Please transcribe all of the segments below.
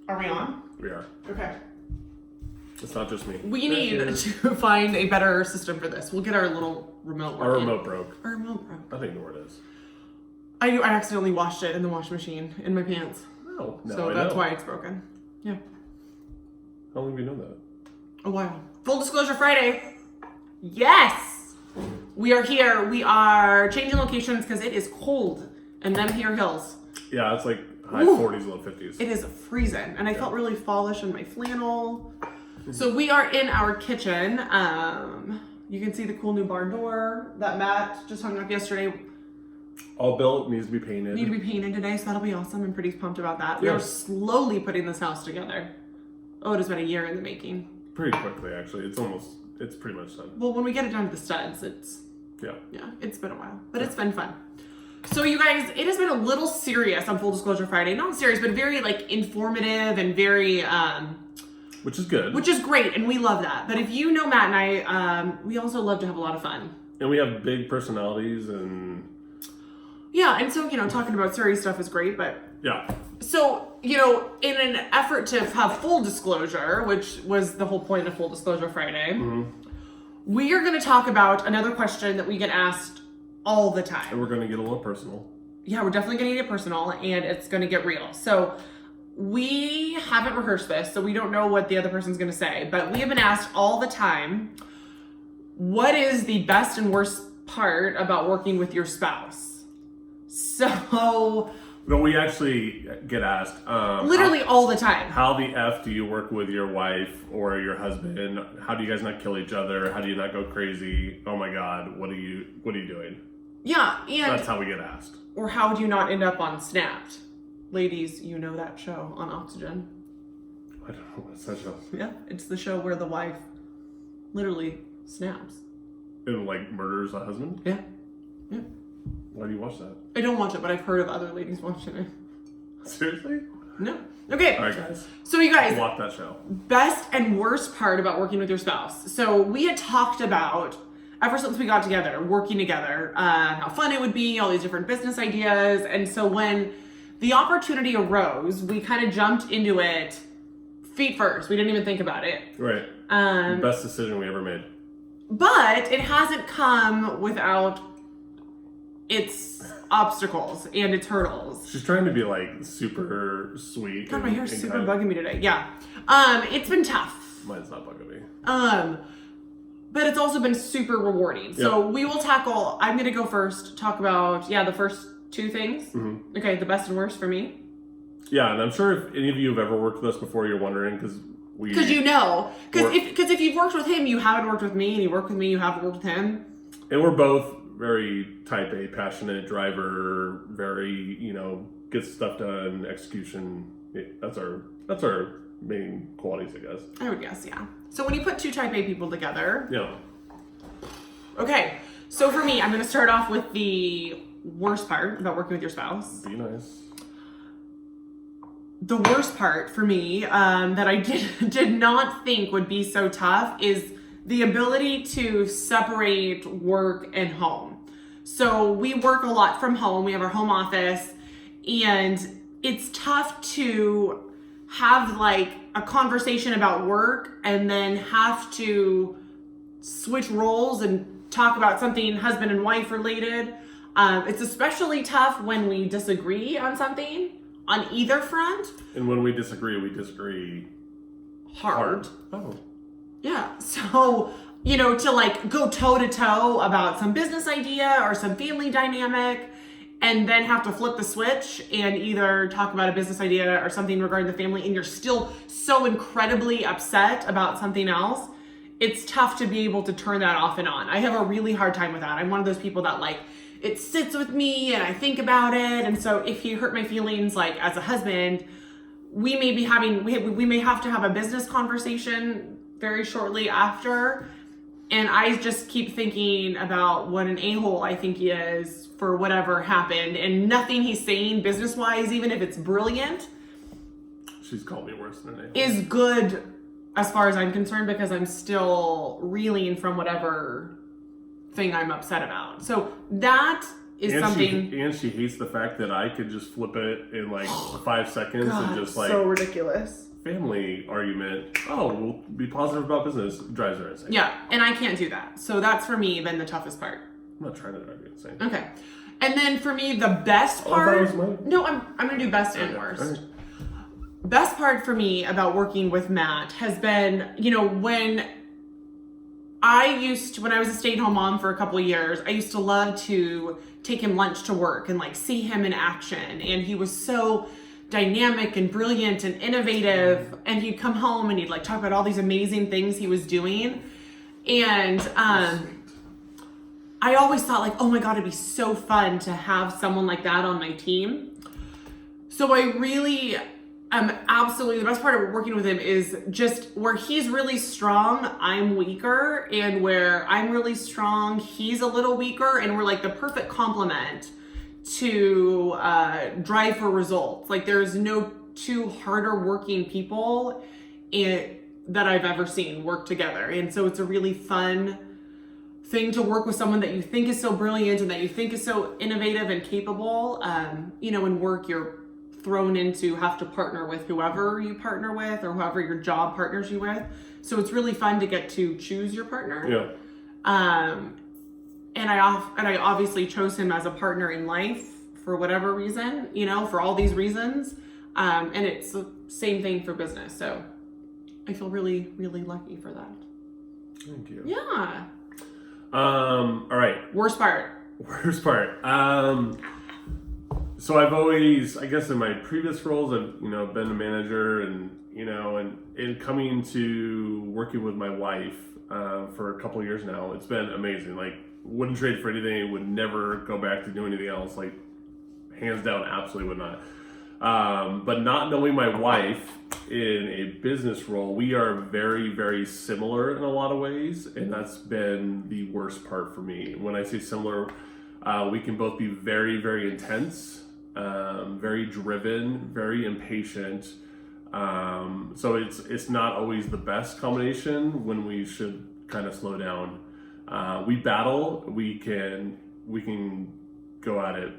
Are we on? We are. Okay. It's not just me. We need to find a better system for this. We'll get our little remote working. Our remote broke. Our remote broke. I think know where it is. I accidentally washed it in the washing machine in my pants. No, So that's why it's broken. Yeah. How long have you known that? A while. Full Disclosure Friday. Yes! We are here. We are changing locations because it is cold in them here hills. Yeah, it's like high Ooh. 40s, low 50s. It is freezing, and I felt really fallish in my flannel. So we are in our kitchen. You can see the cool new barn door that Matt just hung up yesterday. All built, needs to be painted. Need to be painted today, so that'll be awesome. I'm pretty pumped about that. We Yeah. are slowly putting this house together. Oh, it has been a year in the making. Pretty quickly, actually. It's pretty much done. Well, when we get it down to the studs, Yeah. it's been a while, but it's been fun. So you guys, it has been a little serious on Full Disclosure Friday. Not serious, but very like informative and very, Which is good. which is great, and we love that. But if you know Matt and I, we also love to have a lot of fun. And we have big personalities and... Yeah, and so, talking about serious stuff is great, but... Yeah. So, in an effort to have full disclosure, which was the whole point of Full Disclosure Friday, we are going to talk about another question that we get asked all the time. And we're going to get a little personal. Yeah, we're definitely going to get personal, and it's going to get real. So we haven't rehearsed this, so we don't know what the other person's going to say, but we have been asked all the time, what is the best and worst part about working with your spouse? So... But we actually get asked... literally all the time. How the F do you work with your wife or your husband? How do you guys not kill each other? How do you not go crazy? Oh my God, what are you doing? Yeah, and... That's how we get asked. Or how do you not end up on Snapped? Ladies, you know that show on Oxygen. I don't know, what's that show? Yeah, it's the show where the wife literally snaps. And like murders a husband? Yeah. Yeah. Why do you watch that? I don't watch it, but I've heard of other ladies watching it. Seriously? No. Okay. Alright guys. So you guys, Watch that show. best and worst part about working with your spouse. So we had talked about, ever since we got together, working together, how fun it would be, all these different business ideas. And so when the opportunity arose, we kind of jumped into it feet first. We didn't even think about it. Right. Best decision we ever made. But it hasn't come without its obstacles and its hurdles. She's trying to be like super sweet. God, my hair's and super kind of- bugging me today. Yeah. It's been tough. Mine's not bugging me. But it's also been super rewarding. So we will tackle, I'm going to go first, talk about, the first two things. Mm-hmm. Okay, the best and worst for me. Yeah, and I'm sure if any of you have ever worked with us before, you're wondering because Because if you've worked with him, you haven't worked with me, and you work with me, you haven't worked with him. And we're both very type A, passionate driver, very, get stuff done, execution. That's our main qualities, I guess. I would guess, yeah. So when you put two type A people together. Yeah. Okay, so for me, I'm going to start off with the worst part about working with your spouse. Be nice. The worst part for me that I did not think would be so tough is the ability to separate work and home. So we work a lot from home. We have our home office, and it's tough to have like a conversation about work and then have to switch roles and talk about something husband and wife related. It's especially tough when we disagree on something on either front. And when we disagree Hard. Oh. Yeah. So, to like go toe to toe about some business idea or some family dynamic and then have to flip the switch and either talk about a business idea or something regarding the family and you're still so incredibly upset about something else. It's tough to be able to turn that off and on. I have a really hard time with that. I'm one of those people that like, it sits with me and I think about it. And so if he hurt my feelings, like as a husband, we may have to have a business conversation very shortly after. And I just keep thinking about what an a-hole I think he is for whatever happened. And nothing he's saying business-wise, even if it's brilliant, She's called me worse than an a-hole. is good as far as I'm concerned because I'm still reeling from whatever thing I'm upset about. So that is and something. She hates the fact that I could just flip it in like 5 seconds God, and just like so ridiculous. family argument. Oh, we'll be positive about business. Drives her insane. Yeah, and I can't do that. So that's for me been the toughest part. I'm not trying to drive you insane. Okay. And then for me, the best part. that was mine. No, I'm gonna do best and worst. All right. Best part for me about working with Matt has been, when I was a stay-at-home mom for a couple of years, I used to love to take him lunch to work and like see him in action. And he was so dynamic and brilliant and innovative. And he'd come home and he'd like talk about all these amazing things he was doing. And I always thought like, oh my God, it'd be so fun to have someone like that on my team. So I really absolutely, the best part of working with him is just where he's really strong, I'm weaker, and where I'm really strong, he's a little weaker, and we're like the perfect complement to drive for results. Like there's no two harder working people that I've ever seen work together. And so it's a really fun thing to work with someone that you think is so brilliant and that you think is so innovative and capable. In work, you're thrown into have to partner with whoever you partner with or whoever your job partners you with. So it's really fun to get to choose your partner. Yeah. And I obviously chose him as a partner in life for whatever reason, for all these reasons. And it's the same thing for business. So I feel really, really lucky for that. Thank you. Yeah. All right. Worst part. So I've always, I guess in my previous roles, I've, been a manager and in coming to working with my wife for a couple of years now, it's been amazing. Like wouldn't trade for anything, would never go back to do anything else. Like hands down, absolutely would not. But not knowing my wife in a business role, we are very, very similar in a lot of ways. And that's been the worst part for me. When I say similar, we can both be very, very intense, very driven, very impatient. So it's not always the best combination when we should kind of slow down. We battle, we can go at it,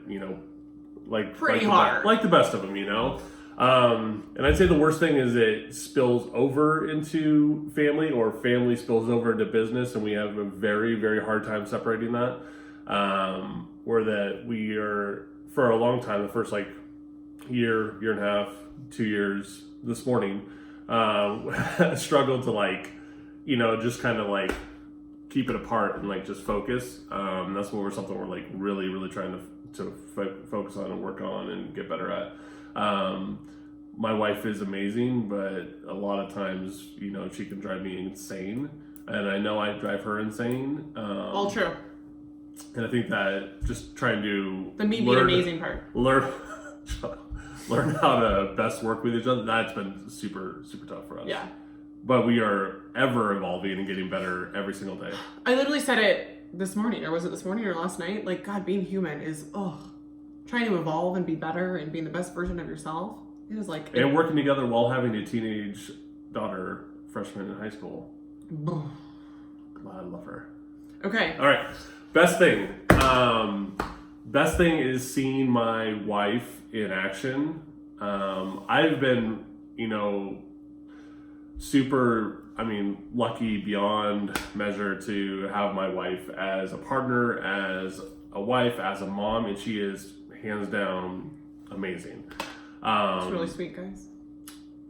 Pretty hard. Like the best of them, And I'd say the worst thing is it spills over into family or family spills over into business, and we have a very, very hard time separating that. Where that we are, for a long time, the first year and a half, 2 years, this morning, struggled to just kind of keep it apart and just focus. That's when something we're really, really trying to focus on and work on and get better at. My wife is amazing, but a lot of times, she can drive me insane, and I know I drive her insane. All true. And I think that just trying to the me being amazing part. Learn how to best work with each other. That's been super, super tough for us. Yeah. But we are ever evolving and getting better every single day. I literally said it this morning, or was it this morning or last night? God, being human is trying to evolve and be better and being the best version of yourself. It is and working together while having a teenage daughter, freshman in high school. I love her. Okay. All right. Best thing. Best thing is seeing my wife in action. I've been, super, lucky beyond measure to have my wife as a partner, as a wife, as a mom, and she is hands down amazing. It's really sweet, guys.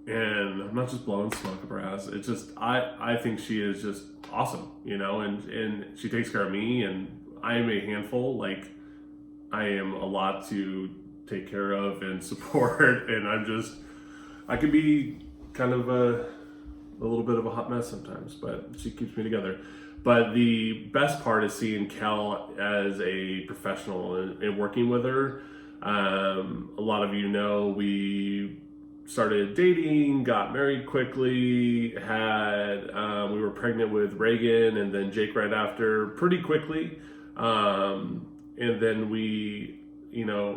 And I'm not just blowing smoke up her ass. It's just, I think she is just awesome, and she takes care of me, and I am a handful. I am a lot to take care of and support, and I could be kind of a little bit of a hot mess sometimes, but she keeps me together. But the best part is seeing Kel as a professional and working with her. A lot of we started dating, got married quickly, we were pregnant with Reagan and then Jake right after pretty quickly. And then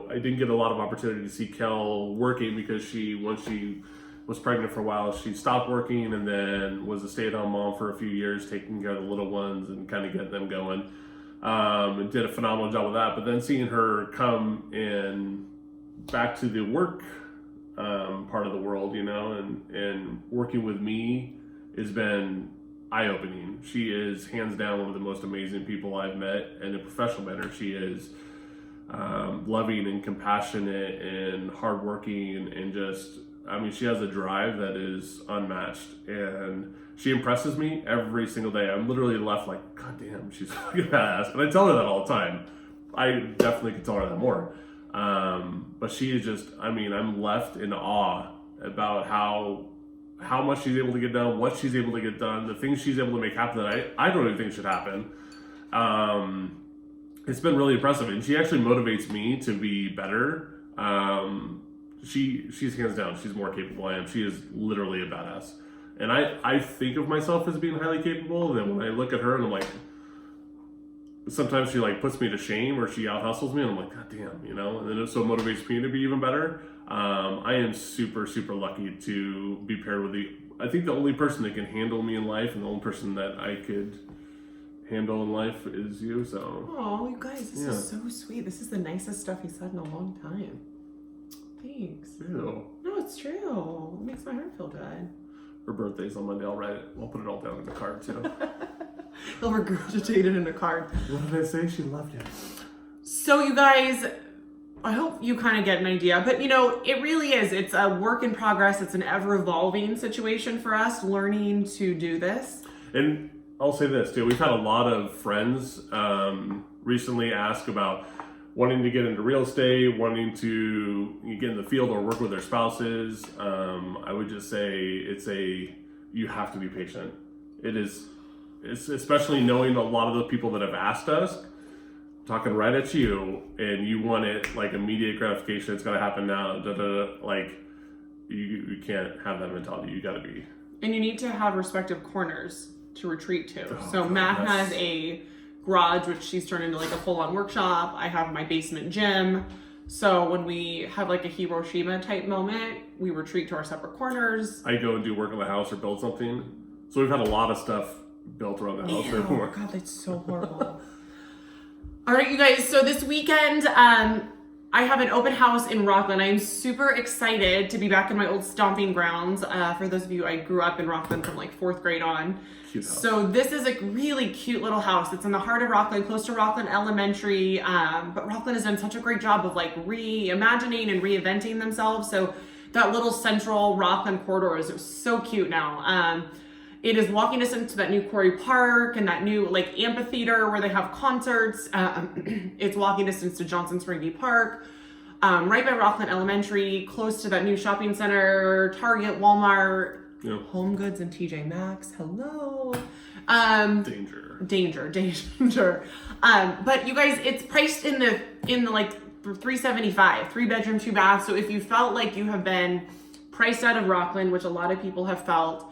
I didn't get a lot of opportunity to see Kel working because once she was pregnant for a while, she stopped working and then was a stay-at-home mom for a few years, taking care of the little ones and kind of getting them going. and did a phenomenal job with that. But then seeing her come in back to the work part of the world, you know, and working with me has been eye-opening. She is hands down one of the most amazing people I've met in a professional manner. She is loving and compassionate and hardworking and just, I mean, she has a drive that is unmatched, and she impresses me every single day. I'm literally left like, God damn, she's fucking badass. And I tell her that all the time. I definitely could tell her that more. But she is just, I mean, I'm left in awe about how much she's able to get done, what she's able to get done, the things she's able to make happen that I don't even think should happen. It's been really impressive, and she actually motivates me to be better. She's hands down, she's more capable than I am. She is literally a badass. And I think of myself as being highly capable, and then when I look at her and I'm like, sometimes she like puts me to shame, or she out hustles me, and I'm like, God damn, you know, and then it so motivates me to be even better. I am super, super lucky to be paired with I think the only person that can handle me in life, and the only person that I could handle in life is you. So oh, you guys, this is so sweet. This is the nicest stuff he said in a long time. Thanks. Ew. No, it's true. It makes my heart feel good. Her birthday's on Monday. I'll write it. I'll put it all down in the card too. He'll regurgitate it in a card. What did I say? She loved it. So you guys, I hope you kind of get an idea, but you know, it really is. It's a work in progress. It's an ever evolving situation for us, learning to do this. And I'll say this too. We've had a lot of friends recently ask about wanting to get into real estate, wanting to get in the field or work with their spouses. I would just say you have to be patient. It's especially knowing a lot of the people that have asked us, talking right at you, and you want it like immediate gratification. It's got to happen now. Like you can't have that mentality. You got to be. And you need to have respective corners to retreat to. So God, Matt has a garage, which she's turned into like a full-on workshop. I have my basement gym. So when we have like a Hiroshima type moment, we retreat to our separate corners. I go and do work on the house or build something. So we've had a lot of stuff built around the house. Oh God, that's so horrible. All right, you guys. So this weekend, I have an open house in Rockland. I'm super excited to be back in my old stomping grounds. For those of you, I grew up in Rockland from like 4th grade on. Cute house. So this is a really cute little house. It's in the heart of Rockland, close to Rockland Elementary. But Rockland has done such a great job of like reimagining and reinventing themselves. So that little central Rockland corridor is so cute now. It is walking distance to that new Quarry Park and that new like amphitheater where they have concerts. It's walking distance to Johnson Springy Park, right by Rockland Elementary, close to that new shopping center, Target, Walmart, Home Goods, and TJ Maxx. Hello. Danger. But you guys, it's priced in the like $375, 3-bedroom, 2 bath. So if you felt like you have been priced out of Rockland, which a lot of people have felt,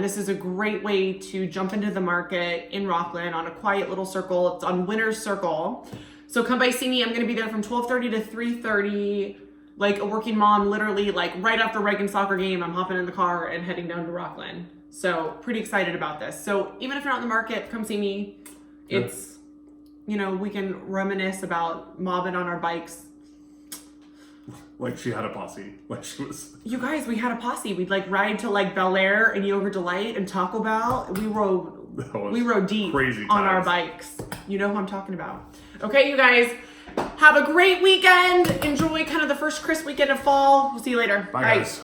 this is a great way to jump into the market in Rockland on a quiet little circle. It's on Winner's Circle. So come by, see me. I'm going to be there from 12:30 to 3:30. Like a working mom, literally like right after Reagan soccer game, I'm hopping in the car and heading down to Rockland. So pretty excited about this. So even if you're not in the market, come see me. Yeah. It's, you know, we can reminisce about mobbing on our bikes. Like she had a posse. Like she was. You guys, we had a posse. We'd like ride to like Bel Air and Yogurt Delight and Taco Bell. We rode deep crazy on our bikes. You know who I'm talking about. Okay, you guys, have a great weekend. Enjoy kind of the first crisp weekend of fall. We'll see you later. Bye guys.